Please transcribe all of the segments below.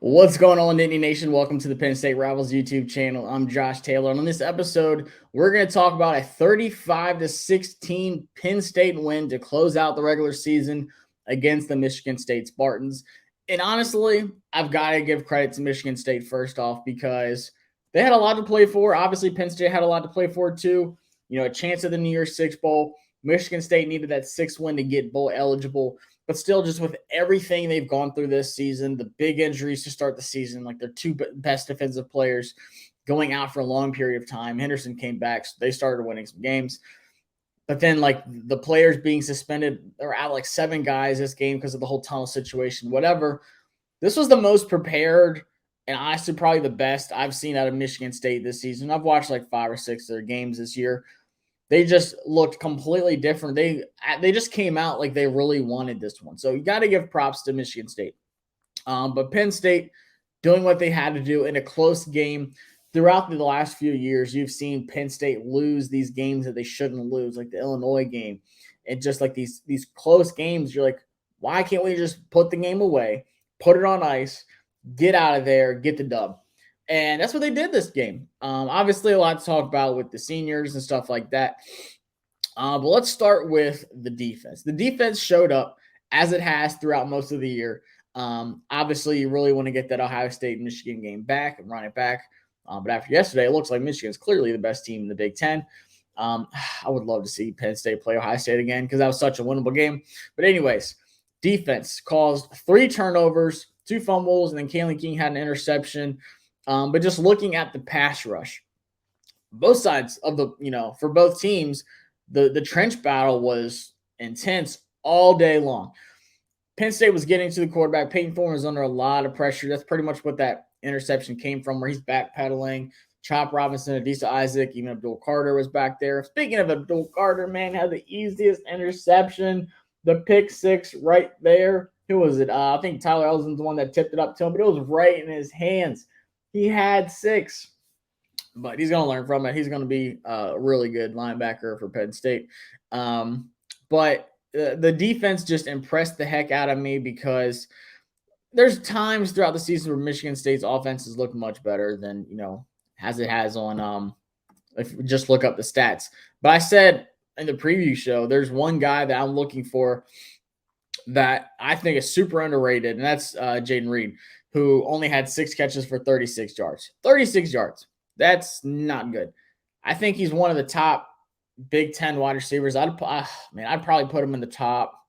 What's going on, Nittany Nation? Welcome to the Penn State Rivals YouTube channel. I'm Josh Taylor, and on this episode, we're going to talk about a 35-16 Penn State win to close out the regular season against the Michigan State Spartans. And honestly, I've got to give credit to Michigan State first off because they had a lot to play for. Obviously, Penn State had a lot to play for too. You know, a chance at the New Year's Six Bowl. Michigan State needed that sixth win to get bowl eligible. But still, just with everything they've gone through this season, the big injuries to start the season, like their two best defensive players going out for a long period of time. Henderson came back, so they started winning some games. But then, like, the players being suspended, they're out like 7 guys this game because of the whole tunnel situation, whatever. This was the most prepared and honestly probably the best I've seen out of Michigan State this season. I've watched like 5 or 6 of their games this year. They just looked completely different. They just came out like they really wanted this one. So you got to give props to Michigan State. But Penn State doing what they had to do in a close game. Throughout the last few years, you've seen Penn State lose these games that they shouldn't lose, like the Illinois game. And just like these close games, you're like, why can't we just put the game away, put it on ice, get out of there, get the dub? And that's what they did this game. Obviously, a lot to talk about with the seniors and stuff like that. But let's start with the defense. The defense showed up as it has throughout most of the year. Obviously, you really want to get that Ohio State-Michigan game back and run it back. But after yesterday, it looks like Michigan's clearly the best team in the Big Ten. I would love to see Penn State play Ohio State again because that was such a winnable game. But anyways, defense caused 3 turnovers, 2 fumbles, and then Kalen King had an interception. But just looking at the pass rush, both sides of for both teams, the trench battle was intense all day long. Penn State was getting to the quarterback. Peyton Thorne was under a lot of pressure. That's pretty much what that interception came from, where he's backpedaling. Chop Robinson, Adisa Isaac, even Abdul Carter was back there. Speaking of Abdul Carter, man, had the easiest interception, the pick 6 right there. Who was it? I think Tyler Elson's the one that tipped it up to him, but it was right in his hands. He had 6, but he's going to learn from it. He's going to be a really good linebacker for Penn State. But the defense just impressed the heck out of me because there's times throughout the season where Michigan State's offenses look much better than, as it has on if we just look up the stats. But I said in the preview show, there's one guy that I'm looking for that I think is super underrated, and that's Jaden Reed, who only had 6 catches for 36 yards. 36 yards. That's not good. I think he's one of the top Big Ten wide receivers. I'd probably put him in the top,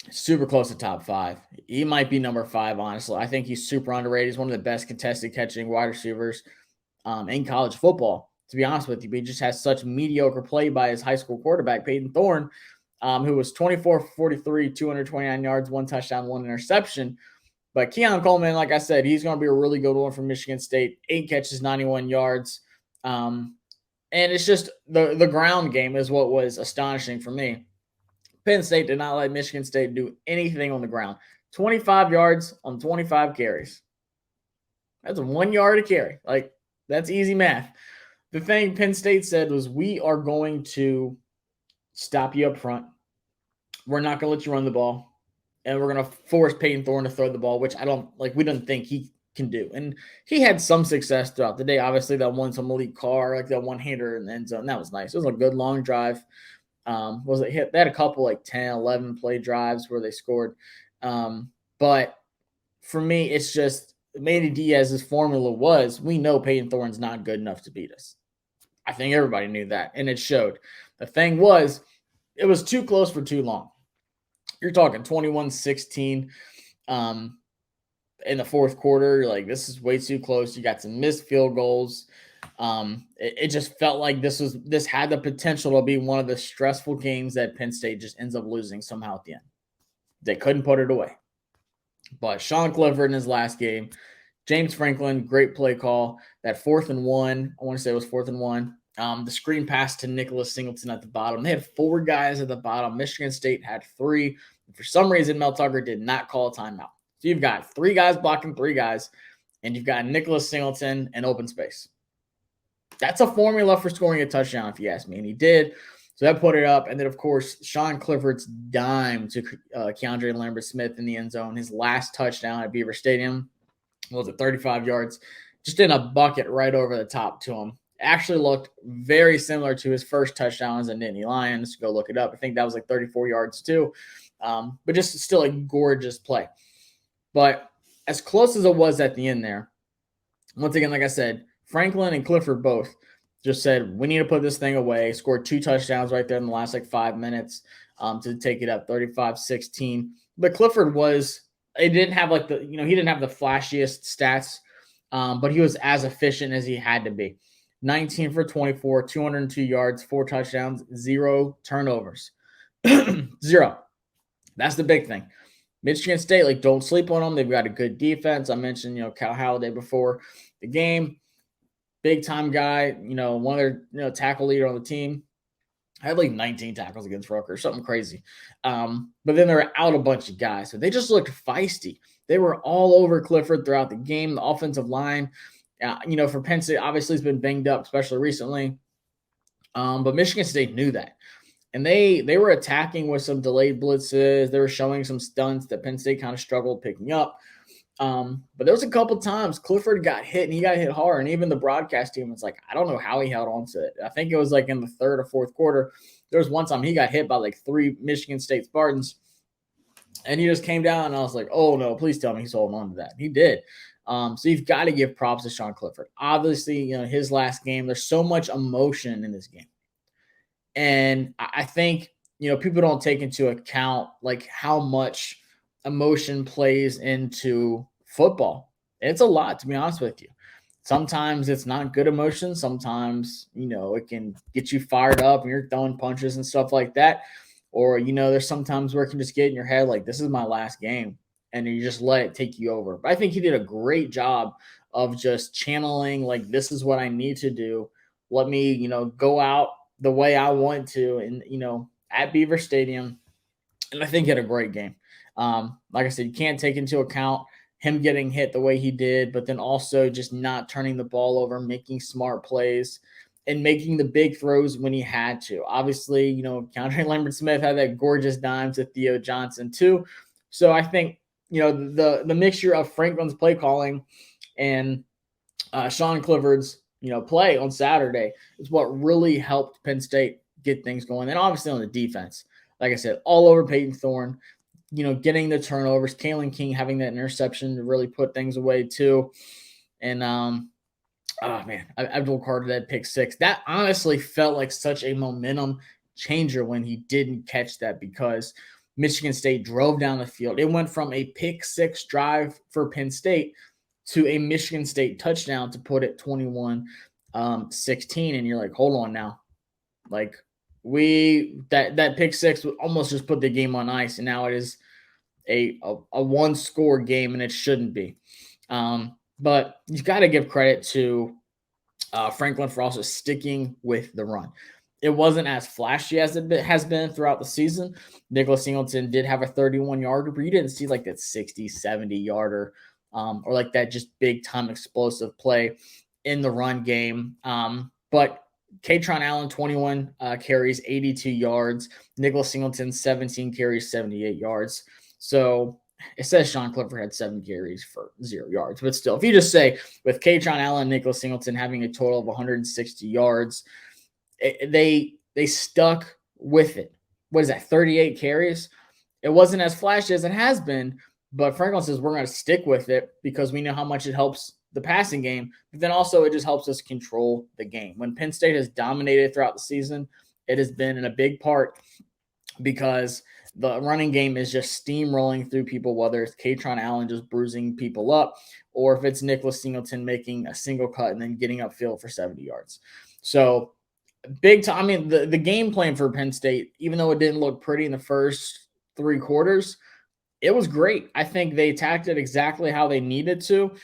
super close to top 5. He might be number 5, honestly. I think he's super underrated. He's one of the best contested catching wide receivers in college football, to be honest with you. But he just has such mediocre play by his high school quarterback, Peyton Thorne, who was 24 for 43, 229 yards, 1 touchdown, 1 interception. But Keon Coleman, like I said, he's going to be a really good one for Michigan State. 8 catches, 91 yards. And it's just the ground game is what was astonishing for me. Penn State did not let Michigan State do anything on the ground. 25 yards on 25 carries. That's 1 yard a carry. Like, that's easy math. The thing Penn State said was, we are going to stop you up front. We're not going to let you run the ball. And we're going to force Peyton Thorne to throw the ball, which we don't think he can do. And he had some success throughout the day. Obviously, that one, some Malik Carr, like that one-hander in the end zone. That was nice. It was a good long drive. They had a couple like 10, 11 play drives where they scored. But for me, it's just Manny Diaz's formula was, we know Peyton Thorne's not good enough to beat us. I think everybody knew that, and it showed. The thing was, it was too close for too long. You're talking 21-16 in the fourth quarter. You're like, this is way too close. You got some missed field goals. It just felt like this had the potential to be one of the stressful games that Penn State just ends up losing somehow at the end. They couldn't put it away. But Sean Clifford in his last game, James Franklin, great play call. That 4th and 1, I want to say it was 4th and 1. The screen pass to Nicholas Singleton at the bottom. They had 4 guys at the bottom. Michigan State had 3. For some reason, Mel Tucker did not call a timeout. So you've got 3 guys blocking 3 guys, and you've got Nicholas Singleton in open space. That's a formula for scoring a touchdown, if you ask me, and he did. So that put it up. And then, of course, Sean Clifford's dime to Keandre Lambert-Smith in the end zone, his last touchdown at Beaver Stadium, was it 35 yards, just in a bucket right over the top to him. Actually looked very similar to his first touchdown as a Nittany Lions. Go look it up. I think that was like 34 yards too. But just still a gorgeous play. But as close as it was at the end there, once again, like I said, Franklin and Clifford both just said, we need to put this thing away. Scored 2 touchdowns right there in the last like 5 minutes to take it up 35-16. But Clifford he didn't have the flashiest stats, but he was as efficient as he had to be. 19 for 24, 202 yards, 4 touchdowns, 0 turnovers. 0. That's the big thing. Michigan State, don't sleep on them. They've got a good defense. I mentioned, Cal Halliday before the game. Big time guy, one of their tackle leader on the team. I had 19 tackles against Rutgers, something crazy. But then they were out a bunch of guys. So they just looked feisty. They were all over Clifford throughout the game. The offensive line, for Penn State, obviously has been banged up, especially recently. But Michigan State knew that. And they were attacking with some delayed blitzes. They were showing some stunts that Penn State kind of struggled picking up. But there was a couple times Clifford got hit, and he got hit hard. And even the broadcast team was like, I don't know how he held on to it. I think it was in the third or fourth quarter. There was one time he got hit by 3 Michigan State Spartans. And he just came down, and I was like, oh, no, please tell me he's holding on to that. He did. So you've got to give props to Sean Clifford. Obviously, his last game, there's so much emotion in this game. And I think, people don't take into account how much emotion plays into football. It's a lot, to be honest with you. Sometimes it's not good emotion. Sometimes, it can get you fired up and you're throwing punches and stuff like that. Or, there's sometimes where it can just get in your head this is my last game. And you just let it take you over. But I think he did a great job of just channeling, this is what I need to do. Let me, go out the way I want to, and at Beaver Stadium, and I think he had a great game. Like I said, you can't take into account him getting hit the way he did, but then also just not turning the ball over, making smart plays, and making the big throws when he had to. Obviously, Keandre Lambert-Smith had that gorgeous dime to Theo Johnson too. So I think the mixture of Franklin's play calling and Sean Clifford's play on Saturday is what really helped Penn State get things going. And obviously on the defense, like I said, all over Peyton Thorne, getting the turnovers, Kalen King having that interception to really put things away too. And, Abdul Carter, that pick 6, that honestly felt like such a momentum changer when he didn't catch that, because Michigan State drove down the field. It went from a pick 6 drive for Penn State to a Michigan State touchdown to put it 21-16. And you're like, hold on now. That pick 6 almost just put the game on ice. And now it is a 1-score game, and it shouldn't be. But you've got to give credit to Franklin for also sticking with the run. It wasn't as flashy as it has been throughout the season. Nicholas Singleton did have a 31-yarder, but you didn't see that 60, 70-yarder or that just big-time explosive play in the run game. But Katron Allen, 21 carries, 82 yards. Nicholas Singleton, 17 carries, 78 yards. So it says Sean Clifford had 7 carries for 0 yards. But still, if you just say with Katron Allen and Nicholas Singleton having a total of 160 yards, they stuck with it. What is that, 38 carries? It wasn't as flashy as it has been, but Franklin says we're going to stick with it because we know how much it helps the passing game, but then also it just helps us control the game. When Penn State has dominated throughout the season, it has been in a big part because the running game is just steamrolling through people, whether it's Katron Allen just bruising people up, or if it's Nicholas Singleton making a single cut and then getting upfield for 70 yards. So big time. I mean, the game plan for Penn State, even though it didn't look pretty in the first 3 quarters, it was great. I think they attacked it exactly how they needed to.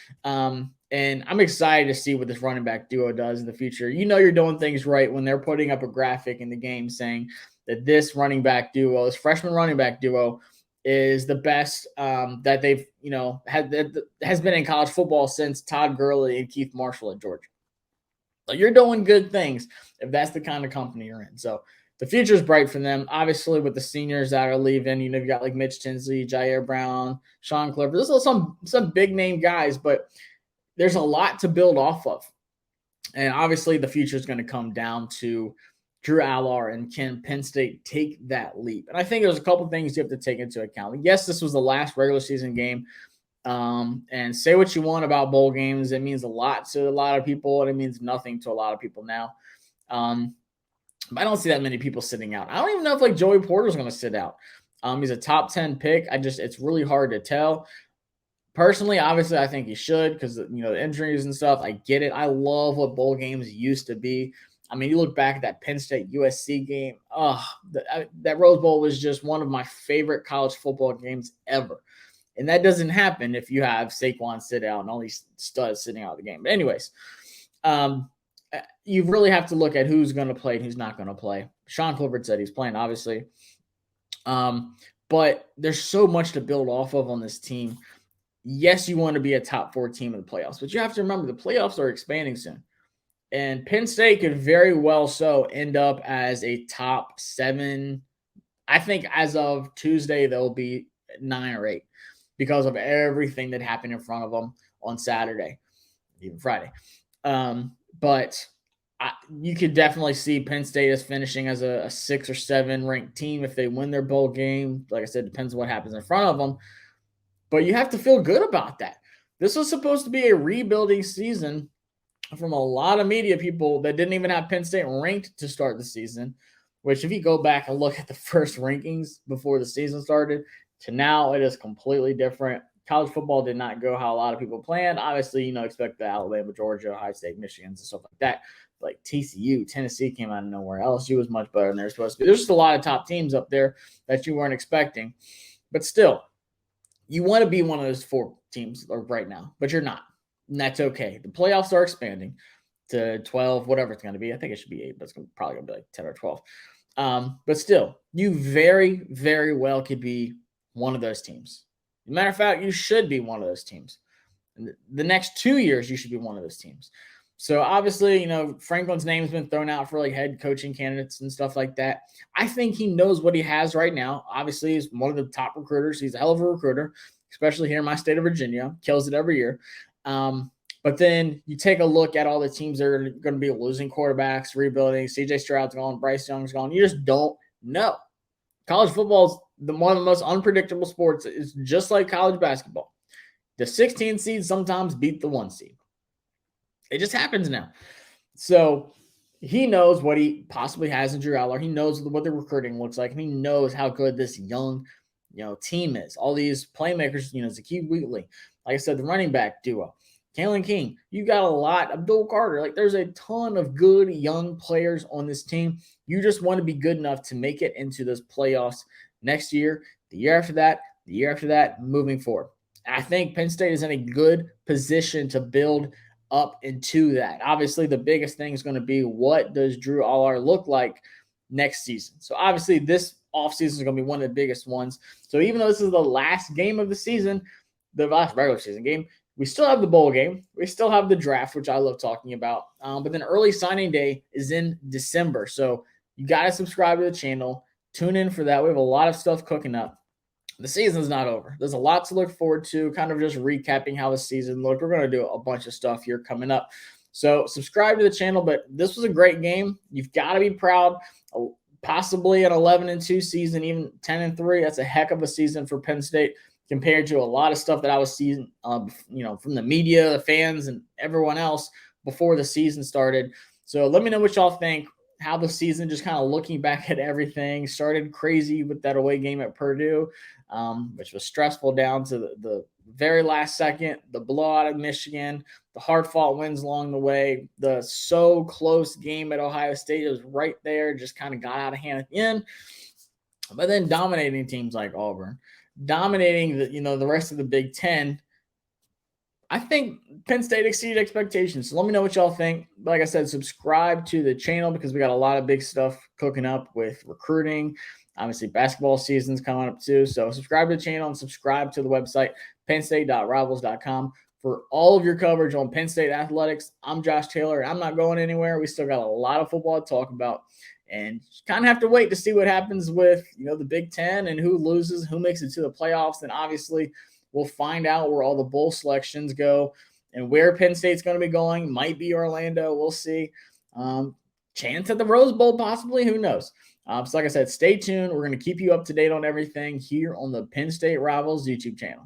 And I'm excited to see what this running back duo does in the future. You're doing things right when they're putting up a graphic in the game saying that this running back duo, this freshman running back duo, is the best that they've, had that has been in college football since Todd Gurley and Keith Marshall at Georgia. So you're doing good things if that's the kind of company you're in. So the future is bright for them. Obviously, with the seniors that are leaving, you've got like Mitch Tinsley, Jair Brown, Sean Clifford. There's also some big name guys, but there's a lot to build off of. And obviously, the future is going to come down to Drew Allar and can Penn State take that leap. And I think there's a couple things you have to take into account. Yes, this was the last regular season game. And say what you want about bowl games. It means a lot to a lot of people, and it means nothing to a lot of people now. But I don't see that many people sitting out. I don't even know if like Joey Porter's going to sit out. He's a top 10 pick. It's really hard to tell. Personally, obviously, I think he should because, the injuries and stuff. I get it. I love what bowl games used to be. I mean, you look back at that Penn State USC game. That Rose Bowl was just one of my favorite college football games ever. And that doesn't happen if you have Saquon sit out and all these studs sitting out of the game. But anyways, you really have to look at who's going to play and who's not going to play. Sean Clifford said he's playing, obviously. But there's so much to build off of on this team. Yes, you want to be a top 4 team in the playoffs, but you have to remember the playoffs are expanding soon. And Penn State could very well so end up as a top 7. I think as of Tuesday, they'll be 9 or 8 because of everything that happened in front of them on Saturday, even Friday. But you could definitely see Penn State as finishing as a 6 or 7 ranked team if they win their bowl game. Like I said, depends on what happens in front of them. But you have to feel good about that. This was supposed to be a rebuilding season from a lot of media people that didn't even have Penn State ranked to start the season, which if you go back and look at the first rankings before the season started to now, it is completely different. College football did not go how a lot of people planned. Obviously, expect the Alabama, Georgia, Ohio State, Michigan, and stuff like that. Like TCU, Tennessee came out of nowhere. LSU was much better than they're supposed to be. There's just a lot of top teams up there that you weren't expecting. But still, you want to be one of those 4 teams right now, but you're not. And that's okay. The playoffs are expanding to 12, whatever it's going to be. I think it should be 8, but it's probably going to be like 10 or 12. But still, you very, very well could be one of those teams. As a matter of fact, you should be one of those teams. In the next 2 years, you should be one of those teams. So obviously, Franklin's name's been thrown out for like head coaching candidates and stuff like that. I think he knows what he has right now. Obviously, he's one of the top recruiters. He's a hell of a recruiter, especially here in my state of Virginia. Kills it every year. But then you take a look at all the teams that are going to be losing quarterbacks, rebuilding. CJ Stroud's gone, Bryce Young's gone. You just don't know. College football is one of the most unpredictable sports. It's just like college basketball. The 16 seeds sometimes beat the 1 seed. It just happens now. So he knows what he possibly has in Drew Allar. He knows what the recruiting looks like, and he knows how good this young, team is. All these playmakers, Zakee Wheatley, like I said, the running back duo, Kalen King. You got a lot. Abdul Carter. Like there's a ton of good young players on this team. You just want to be good enough to make it into those playoffs next year, the year after that, moving forward. I think Penn State is in a good position to build up into that. Obviously, the biggest thing is going to be what does Drew Allar look like next season. So obviously, this offseason is going to be one of the biggest ones. So even though this is the last game of the season, the last regular season game, we still have the bowl game. We still have the draft, which I love talking about. But then early signing day is in December. So you got to subscribe to the channel. Tune in for that. We have a lot of stuff cooking up. The season's not over. There's a lot to look forward to, kind of just recapping how the season looked. We're going to do a bunch of stuff here coming up. So subscribe to the channel, but this was a great game. You've got to be proud. Possibly an 11-2 season, even 10-3. That's a heck of a season for Penn State compared to a lot of stuff that I was seeing, from the media, the fans, and everyone else before the season started. So let me know what y'all think. How the season, just kind of looking back at everything, started crazy with that away game at Purdue, which was stressful down to the very last second, the blowout of Michigan, the hard-fought wins along the way, the so close game at Ohio State. It was right there, just kind of got out of hand at the end. But then dominating teams like Auburn, dominating the rest of the Big Ten. I think Penn State exceeded expectations. So let me know what y'all think. Like I said, subscribe to the channel because we got a lot of big stuff cooking up with recruiting. Obviously, basketball season's coming up too. So subscribe to the channel and subscribe to the website, pennstate.rivals.com, for all of your coverage on Penn State athletics. I'm Josh Taylor, and I'm not going anywhere. We still got a lot of football to talk about. And kind of have to wait to see what happens with, the Big Ten and who loses, who makes it to the playoffs. And obviously, we'll find out where all the bowl selections go and where Penn State's going to be going. Might be Orlando. We'll see. Chance at the Rose Bowl, possibly. Who knows? So like I said, stay tuned. We're going to keep you up to date on everything here on the Penn State Rivals YouTube channel.